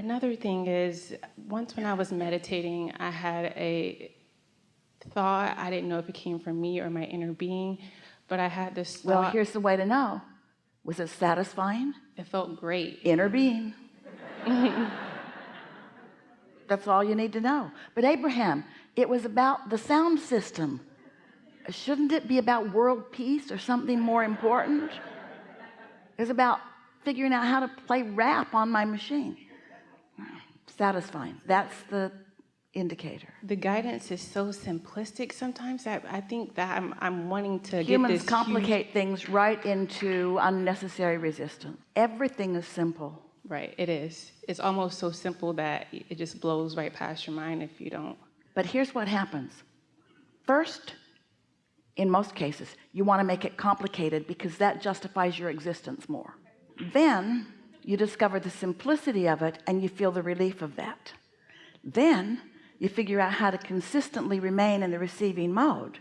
Another thing is, once when I was meditating, I had a thought. I didn't know if it came from me or my inner being, but I had this thought. Well, here's the way to know. Was it satisfying? It felt great. Inner being. That's all you need to know. But Abraham, it was about the sound system. Shouldn't it be about world peace or something more important? It's about figuring out how to play rap on my machine. Satisfying. That's the indicator. The guidance is so simplistic sometimes that I think that I'm wanting to Humans get this complicate things right into unnecessary resistance. Everything is simple. Right, it is. It's almost so simple that it just blows right past your mind if you don't. But here's what happens. First, in most cases, you want to make it complicated because that justifies your existence more. Then you discover the simplicity of it and you feel the relief of that. Then you figure out how to consistently remain in the receiving mode.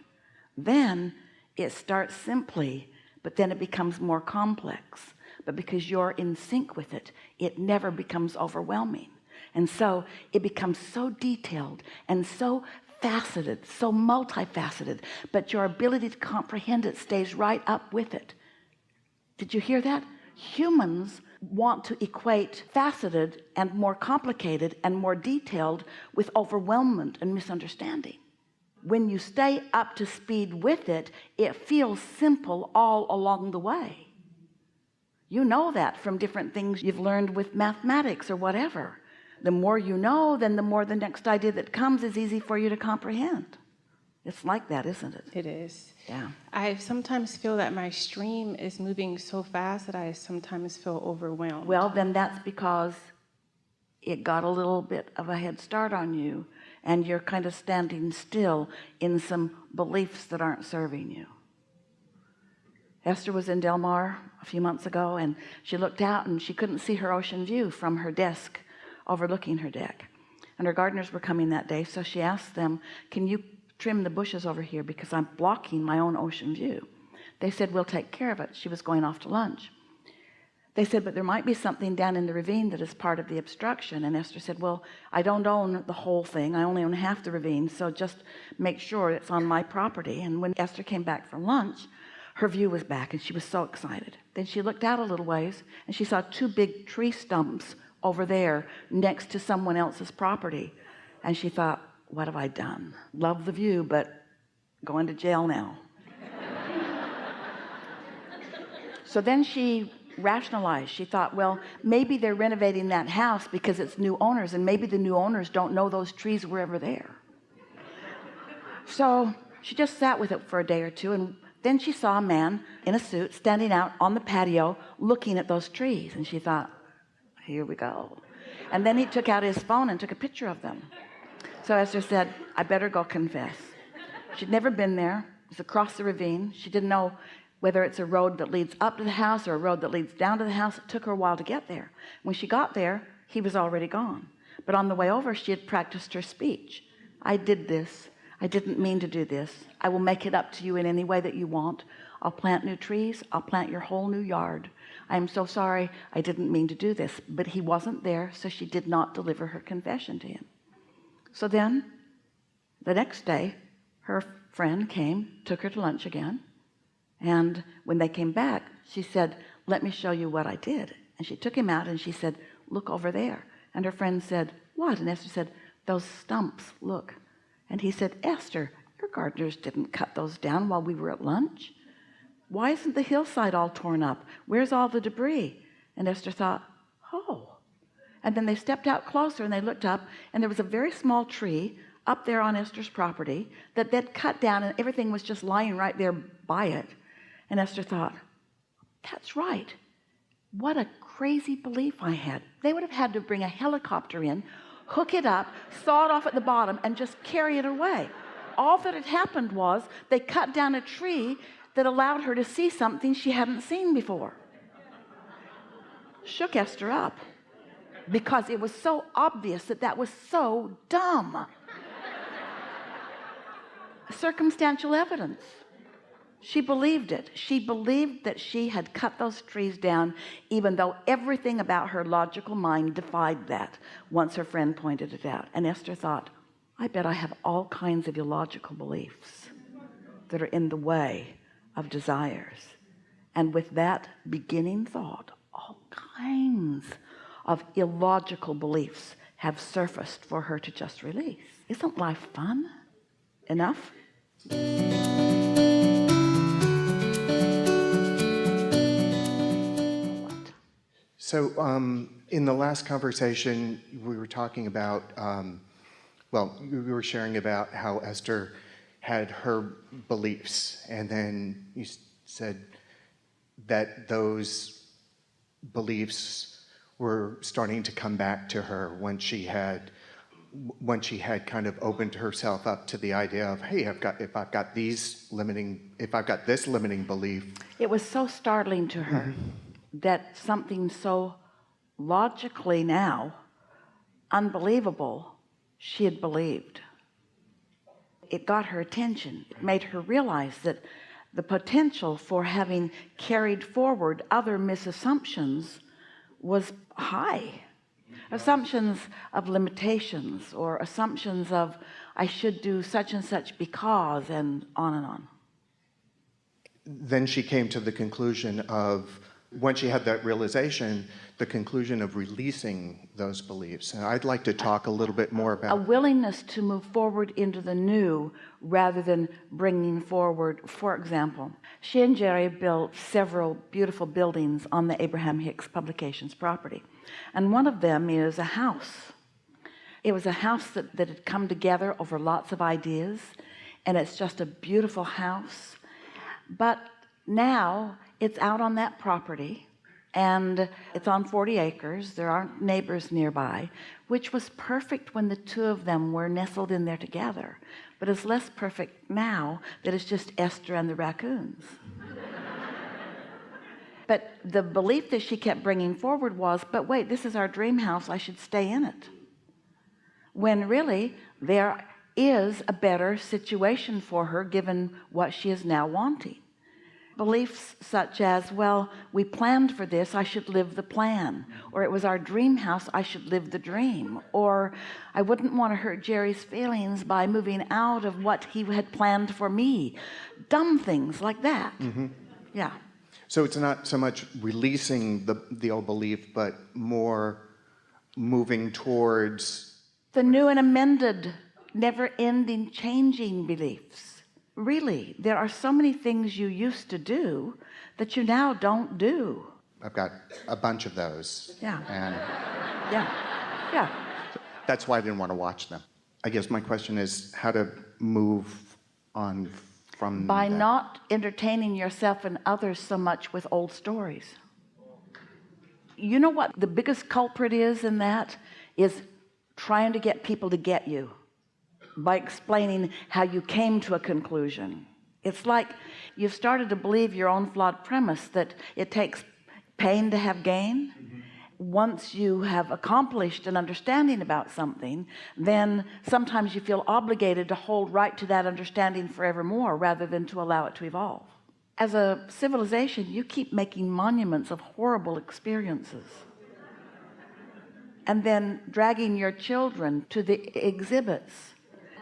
Then it starts simply, but then it becomes more complex. But because you're in sync with it, it never becomes overwhelming. And so it becomes so detailed and so faceted, so multifaceted, but your ability to comprehend it stays right up with it. Did you hear that? Humans want to equate faceted and more complicated and more detailed with overwhelmment and misunderstanding. When you stay up to speed with it, it feels simple all along the way. You know that from different things you've learned with mathematics or whatever. The more you know, then the more the next idea that comes is easy for you to comprehend. It's like that, isn't it? It is. Yeah. I sometimes feel that my stream is moving so fast that I sometimes feel overwhelmed. Well, then that's because it got a little bit of a head start on you, and you're kind of standing still in some beliefs that aren't serving you. Esther was in Del Mar a few months ago, and she looked out and she couldn't see her ocean view from her desk overlooking her deck. And her gardeners were coming that day, so she asked them, can you trim the bushes over here because I'm blocking my own ocean view? They said, we'll take care of it. She was going off to lunch. They said, but there might be something down in the ravine that is part of the obstruction. And Esther said, well, I don't own the whole thing. I only own half the ravine, so just make sure it's on my property. And when Esther came back from lunch, her view was back and she was so excited. Then she looked out a little ways and she saw two big tree stumps over there next to someone else's property. And she thought, what have I done? Love the view, but going to jail now. So then she rationalized. She thought, well, maybe they're renovating that house because it's new owners, and maybe the new owners don't know those trees were ever there. So she just sat with it for a day or two, and then she saw a man in a suit standing out on the patio looking at those trees, and she thought, here we go. And then he took out his phone and took a picture of them. So Esther said, I better go confess. She'd never been there. It was across the ravine. She didn't know whether it's a road that leads up to the house or a road that leads down to the house. It took her a while to get there. When she got there, he was already gone. But on the way over, she had practiced her speech. I did this. I didn't mean to do this. I will make it up to you in any way that you want. I'll plant new trees. I'll plant your whole new yard. I am so sorry. I didn't mean to do this. But he wasn't there, so she did not deliver her confession to him. So then, the next day, her friend came, took her to lunch again. And when they came back, she said, let me show you what I did. And she took him out and she said, look over there. And her friend said, what? And Esther said, those stumps, look. And he said, Esther, your gardeners didn't cut those down while we were at lunch. Why isn't the hillside all torn up? Where's all the debris? And Esther thought, oh. And then they stepped out closer and they looked up, and there was a very small tree up there on Esther's property that they'd cut down, and everything was just lying right there by it. And Esther thought, that's right. What a crazy belief I had. They would have had to bring a helicopter in, hook it up, saw it off at the bottom, and just carry it away. All that had happened was they cut down a tree that allowed her to see something she hadn't seen before. Shook Esther up because it was so obvious that that was so dumb. Circumstantial evidence. She believed it. She believed that she had cut those trees down, even though everything about her logical mind defied that, once her friend pointed it out. And Esther thought, I bet I have all kinds of illogical beliefs that are in the way of desires. And with that beginning thought, all kinds of illogical beliefs have surfaced for her to just release. Isn't life fun enough? So in the last conversation, we were talking about, well, we were sharing about how Esther had her beliefs, and then you said that those beliefs were starting to come back to her when she had kind of opened herself up to the idea of, hey, if I've got this limiting belief. It was so startling to her that something so logically now unbelievable she had believed. It got her attention. It made her realize that the potential for having carried forward other misassumptions was high. Assumptions of limitations, or assumptions of I should do such and such because, and on and on. Then she came to the conclusion of, when she had that realization, the conclusion of releasing those beliefs. And I'd like to talk a little bit more about a willingness to move forward into the new rather than bringing forward. For example, she and Jerry built several beautiful buildings on the Abraham Hicks Publications property, and one of them is a house. It was a house that had come together over lots of ideas, and it's just a beautiful house. But now it's out on that property, and it's on 40 acres. There aren't neighbors nearby, which was perfect when the two of them were nestled in there together, but it's less perfect now that it's just Esther and the raccoons. But the belief that she kept bringing forward was, but wait, this is our dream house, I should stay in it, when really there is a better situation for her given what she is now wanting. Beliefs such as, well, we planned for this, I should live the plan, or it was our dream house, I should live the dream, or I wouldn't want to hurt Jerry's feelings by moving out of what he had planned for me. Dumb things like that. Yeah. So it's not so much releasing the old belief, but more moving towards the new and amended, never-ending, changing beliefs. Really, there are so many things you used to do that you now don't do. I've got a bunch of those. Yeah. And Yeah. that's why I didn't want to watch them. I guess my question is how to move on from by that. not entertaining yourself and others so much with old stories. You know what the biggest culprit is in that? Is trying to get people to get you by explaining how you came to a conclusion. It's like you've started to believe your own flawed premise that it takes pain to have gain. Once you have accomplished an understanding about something, then sometimes you feel obligated to hold right to that understanding forevermore rather than to allow it to evolve. As a civilization, you keep making monuments of horrible experiences and then dragging your children to the exhibits,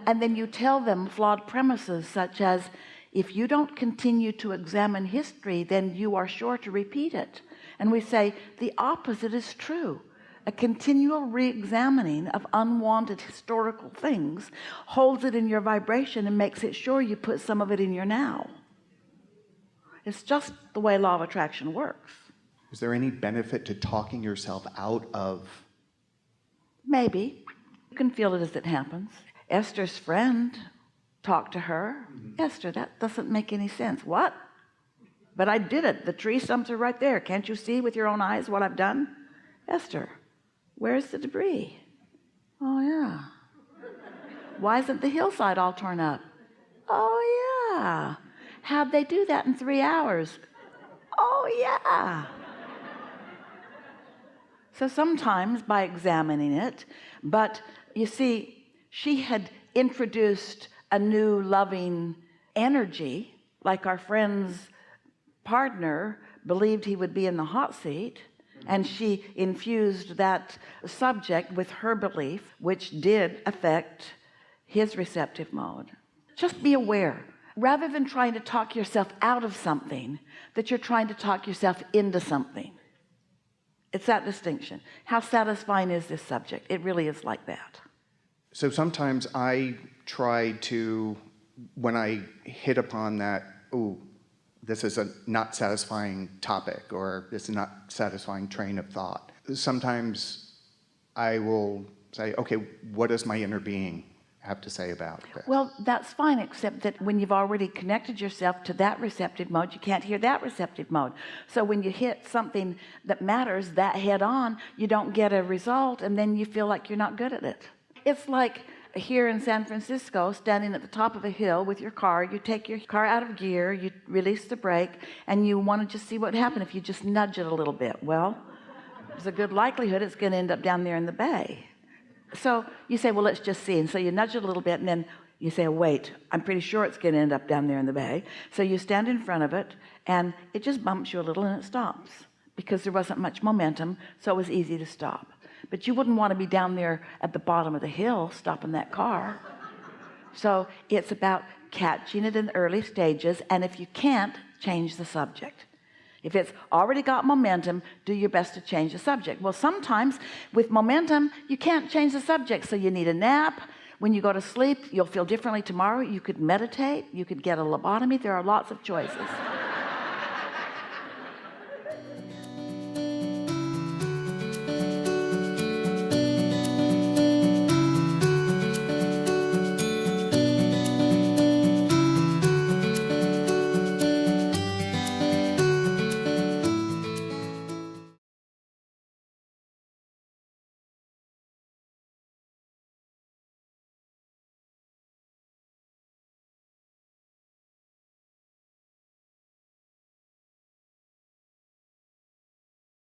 and then you tell them flawed premises such as, if you don't continue to examine history, then you are sure to repeat it. And we say the opposite is true. A continual re-examining of unwanted historical things holds it in your vibration and makes it sure you put some of it in your now. It's just the way law of attraction works. Is there any benefit to talking yourself out of? Maybe. You can feel it as it happens. Esther's friend talked to her. Esther, that doesn't make any sense. What? But I did it. The tree stumps are right there. Can't you see with your own eyes what I've done? Esther, where's the debris? Oh, yeah. Why isn't the hillside all torn up? Oh, yeah. How'd they do that in 3 hours? Oh, yeah. So sometimes by examining it, but you see, she had introduced a new loving energy, like our friend's partner believed he would be in the hot seat, and she infused that subject with her belief, which did affect his receptive mode. Just be aware, rather than trying to talk yourself out of something, that you're trying to talk yourself into something. It's that distinction. How satisfying is this subject? It really is like that. So sometimes I try to, when I hit upon that, ooh, this is a not satisfying topic, or this is not satisfying train of thought, sometimes I will say, okay, what does my inner being have to say about this? Well, that's fine, except that when you've already connected yourself to that receptive mode, you can't hear that receptive mode. So when you hit something that matters that head on, you don't get a result, and then you feel like you're not good at it. It's like here in San Francisco, standing at the top of a hill with your car. You take your car out of gear, you release the brake, and you want to just see what happened if you just nudge it a little bit. Well, there's a good likelihood it's going to end up down there in the bay. So you say, well, let's just see. And so you nudge it a little bit, and then you say, oh, wait, I'm pretty sure it's going to end up down there in the bay. So you stand in front of it, and it just bumps you a little, and it stops because there wasn't much momentum, so it was easy to stop. But you wouldn't want to be down there at the bottom of the hill stopping that car. So it's about catching it in the early stages, and if you can't, change the subject. If it's already got momentum, do your best to change the subject. Well, sometimes with momentum, you can't change the subject, so you need a nap. When you go to sleep, you'll feel differently tomorrow. You could meditate. You could get a lobotomy. There are lots of choices.